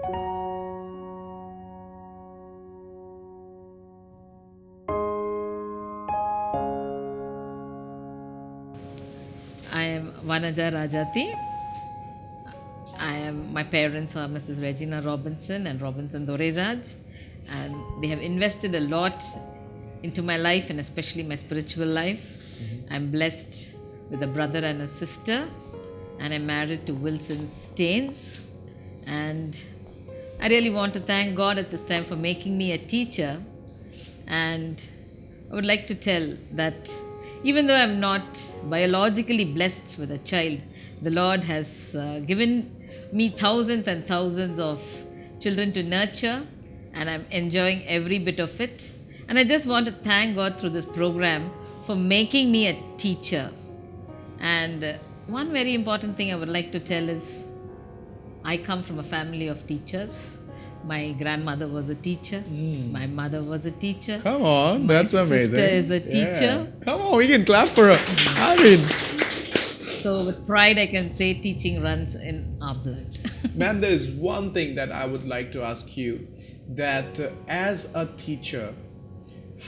I am Vanaja Rajathi. My parents are Mrs. Regina Robinson and Robinson Doreraj, and they have invested a lot into my life and especially my spiritual life. I'm blessed with a brother and a sister, and I'm married to Wilson Staines. And I really want to thank God at this time for making me a teacher. And I would like to tell that even though I'm not biologically blessed with a child, the Lord has given me thousands and thousands of children to nurture, and I'm enjoying every bit of it. And I just want to thank God through this program for making me a teacher. And one very important thing I would like to tell is I come from a family of teachers. My grandmother was a teacher. My mother was a teacher. Come on, that's amazing. My sister is a teacher. Yeah. Come on, we can clap for her. I mean, so with pride I can say teaching runs in our blood. ma'am, there is one thing that I would like to ask you, that as a teacher,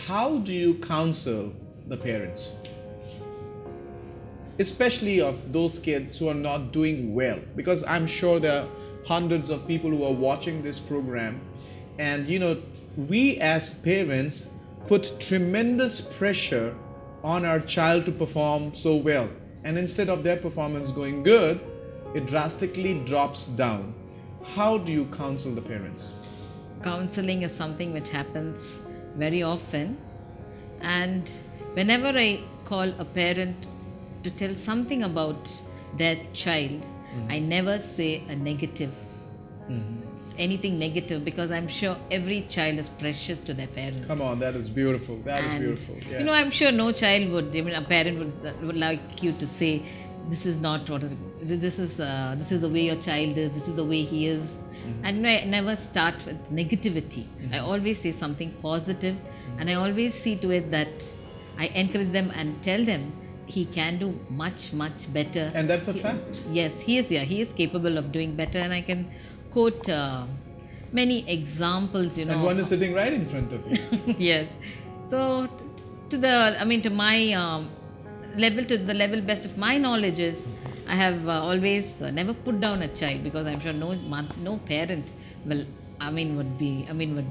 how do you counsel the parents? Especially of those kids who are not doing well, because I'm sure there are hundreds of people who are watching this program, and we as parents put tremendous pressure on our child to perform so well, and instead of their performance going good, it drastically drops down. How do you counsel the parents? Counseling is something which happens very often, and whenever I call a parent to tell something about their child, I never say a negative, anything negative, because I'm sure every child is precious to their parents. Come on, that is beautiful. That is beautiful. Yes. I'm sure no child would, even a parent would like you to say, this is not what is, this is the way your child is, this is the way he is. And I never start with negativity. I always say something positive, and I always see to it that I encourage them and tell them he can do much, much better. And that's a fact. Yes, he is capable of doing better, and I can quote many examples, And one is sitting right in front of you. Yes. So to my level, to the level best of my knowledge is, I have always never put down a child, because I'm sure no parent would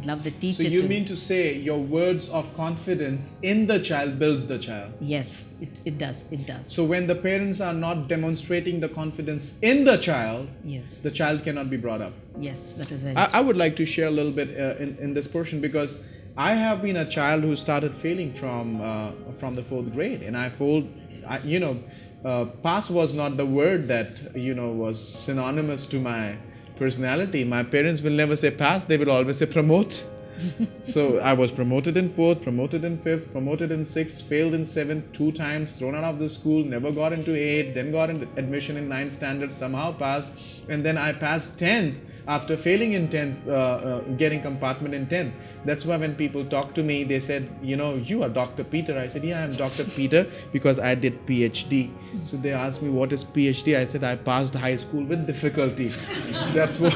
love the teacher. So you mean to say your words of confidence in the child builds the child? Yes, it does. So when the parents are not demonstrating the confidence in the child, Yes. the child cannot be brought up. Yes, that is very I would like to share a little bit in this portion, because I have been a child who started failing from the 4th grade, and pass was not the word that was synonymous to my personality. My parents will never say pass, they will always say promote. So I was promoted in 4th, promoted in 5th, promoted in 6th, failed in 7th 2 times, thrown out of the school, never got into 8th, then got an admission in 9th standard, somehow passed, and then I passed 10th after failing in 10th, getting compartment in 10th. That's why when people talk to me, they said, you are Dr. Peter. I said, yeah, I'm Dr. Peter because I did PhD. So they asked me, what is PhD? I said, I passed high school with difficulty. That's what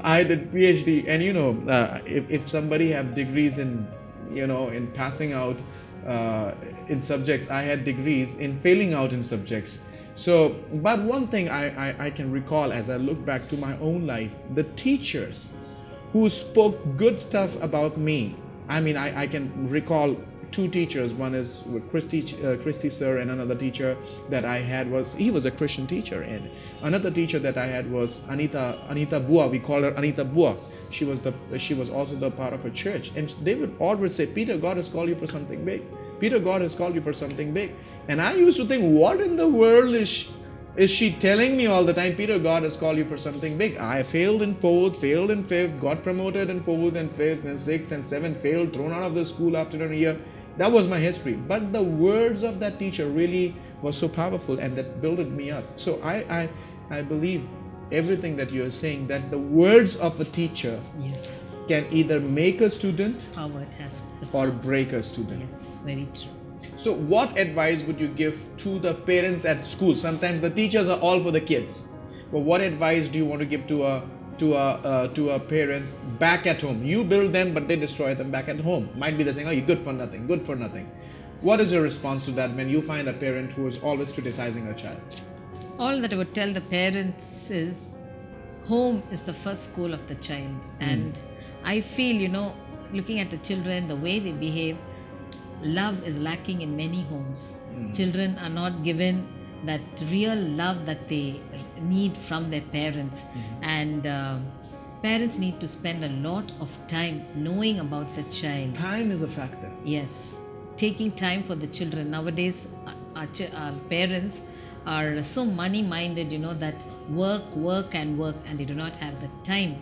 I did PhD. And if somebody have degrees in passing out in subjects, I had degrees in failing out in subjects. So, but one thing I can recall as I look back to my own life, the teachers who spoke good stuff about me. I can recall 2 teachers. One is Christy sir, and another teacher that I had he was a Christian teacher. And another teacher that I had was Anita Bua. We call her Anita Bua. She was also the part of a church, and they would always say, Peter, God has called you for something big. Peter, God has called you for something big. And I used to think, what in the world is she telling me all the time? Peter, God has called you for something big. I failed in 4th, failed in 5th, got promoted in 4th and 5th and 6th and 7th, failed, thrown out of the school after a year. That was my history. But the words of that teacher really was so powerful, and that builded me up. So I believe everything that you're saying, that the words of a teacher Yes. can either make a student Power it has. or break a student. Yes, very true. So what advice would you give to the parents at school? Sometimes the teachers are all for the kids. But what advice do you want to give to a to our parents back at home. You build them, but they destroy them back at home. Might be they're saying, "Oh, you're good for nothing, good for nothing." What is your response to that when you find a parent who is always criticizing a child? All that I would tell the parents is home is the first school of the child. And I feel, looking at the children, the way they behave, love is lacking in many homes. Children are not given that real love that they need from their parents. And parents need to spend a lot of time knowing about the child. Time is a factor. Yes, taking time for the children. Nowadays, our parents are so money minded, that work, and they do not have the time.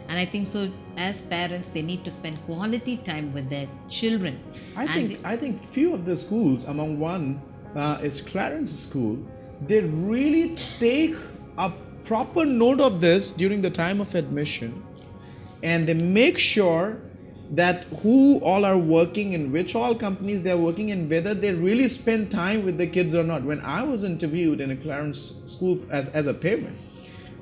And I think so, as parents, they need to spend quality time with their children. I think few of the schools, among one is Clarence School, they really take a proper note of this during the time of admission, and they make sure that who all are working in which all companies they are working in, whether they really spend time with the kids or not. When I was interviewed in a Clarence School as a parent,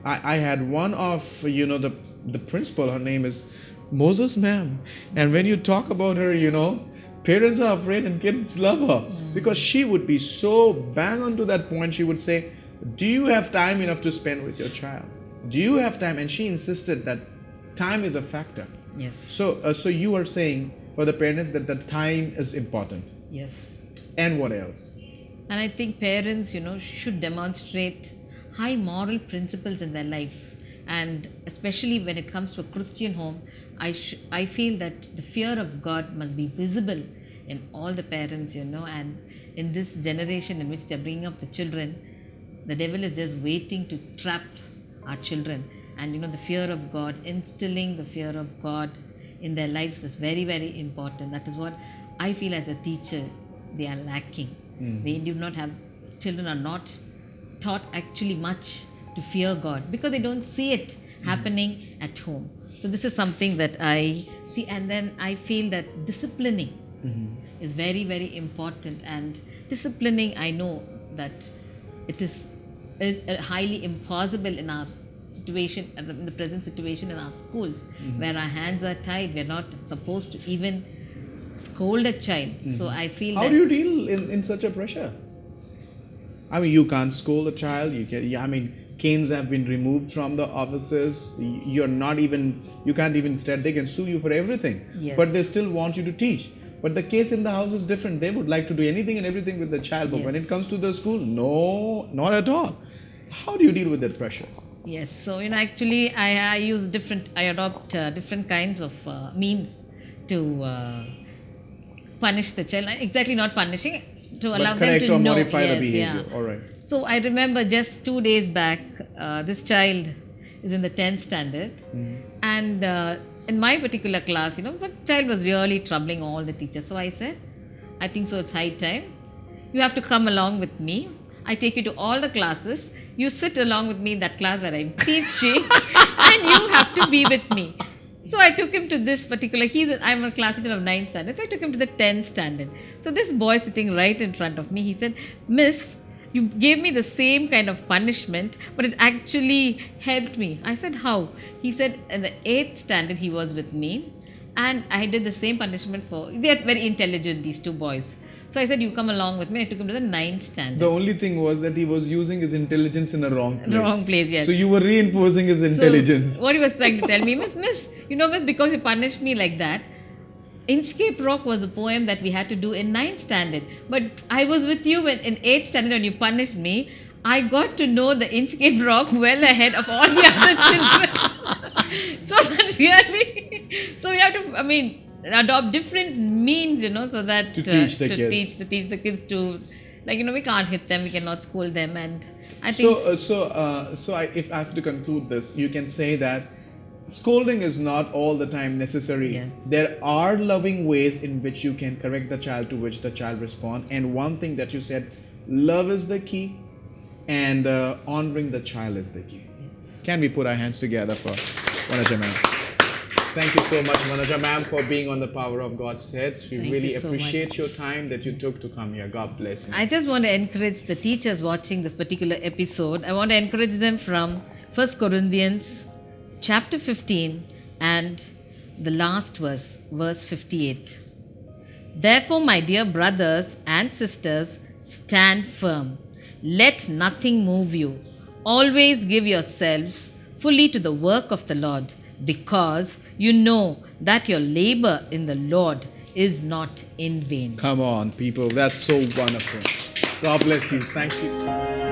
I had one of the principal, her name is Moses ma'am, and when you talk about her, parents are afraid and kids love her because she would be so bang on to that point. She would say, "Do you have time enough to spend with your child? Do you have time?" And she insisted that time is a factor. Yes. So you are saying for the parents that the time is important. Yes. And what else? And I think parents, should demonstrate high moral principles in their lives. And especially when it comes to a Christian home, I feel that the fear of God must be visible in all the parents, and in this generation in which they're bringing up the children, the devil is just waiting to trap our children. And the fear of God, instilling the fear of God in their lives is very, very important. That is what I feel as a teacher they are lacking. They do not have, children are not taught actually much to fear God because they don't see it happening at home. So this is something that I see. And then I feel that disciplining is very, very important. And disciplining, I know that it is highly impossible in our situation, in the present situation in our schools, where our hands are tied. We're not supposed to even scold a child. So I feel How do you deal in such a pressure? I mean, you can't scold a child. Canes have been removed from the offices. You can't even start. They can sue you for everything. Yes. But they still want you to teach. But the case in the house is different. They would like to do anything and everything with the child. But when it comes to the school, no, not at all. How do you deal with that pressure? Yes, so actually I adopt different kinds of means to punish the child. Exactly, not punishing, to allow them to or know. modify the Yes, behavior. yeah. All right. So I remember just 2 days back, this child is in the 10th standard, and in my particular class, the child was really troubling all the teachers. So I said, I think so it's high time. You have to come along with me. I take you to all the classes. You sit along with me in that class where I'm teaching, and you have to be with me. So I took him to this particular, I'm a class teacher of 9th standard, so I took him to the 10th standard. So this boy sitting right in front of me, he said, "Miss, you gave me the same kind of punishment, but it actually helped me." I said, "How?" He said, in the 8th standard he was with me, and I did the same punishment they are very intelligent, these two boys. So I said, "You come along with me." I took him to the 9th standard. The only thing was that he was using his intelligence in a wrong place. Wrong place, yes. So you were reinforcing his intelligence. So what he was trying to tell me, miss, miss, because you punished me like that, Inchcape Rock was a poem that we had to do in 9th standard. But I was with you in 8th standard when you punished me. I got to know the Inchcape Rock well ahead of all the other children. So that really, so we have to, adopt different means, so that to teach the kids. teach the kids to, we can't hit them, we cannot scold them, and I think. If I have to conclude this, you can say that scolding is not all the time necessary. Yes. There are loving ways in which you can correct the child, to which the child responds. And one thing that you said, love is the key, and honoring the child is the key. Yes. Can we put our hands together for Vanaja ma'am? Thank you so much, Vanaja ma'am, for being on the Power of God's Heads. We really appreciate your time that you took to come here. God bless you. I just want to encourage the teachers watching this particular episode. I want to encourage them from 1 Corinthians chapter 15 and the last verse, verse 58. Therefore, my dear brothers and sisters, stand firm. Let nothing move you. Always give yourselves fully to the work of the Lord, because you know that your labor in the Lord is not in vain. Come on, people. That's so wonderful. God bless you. Thank you so much.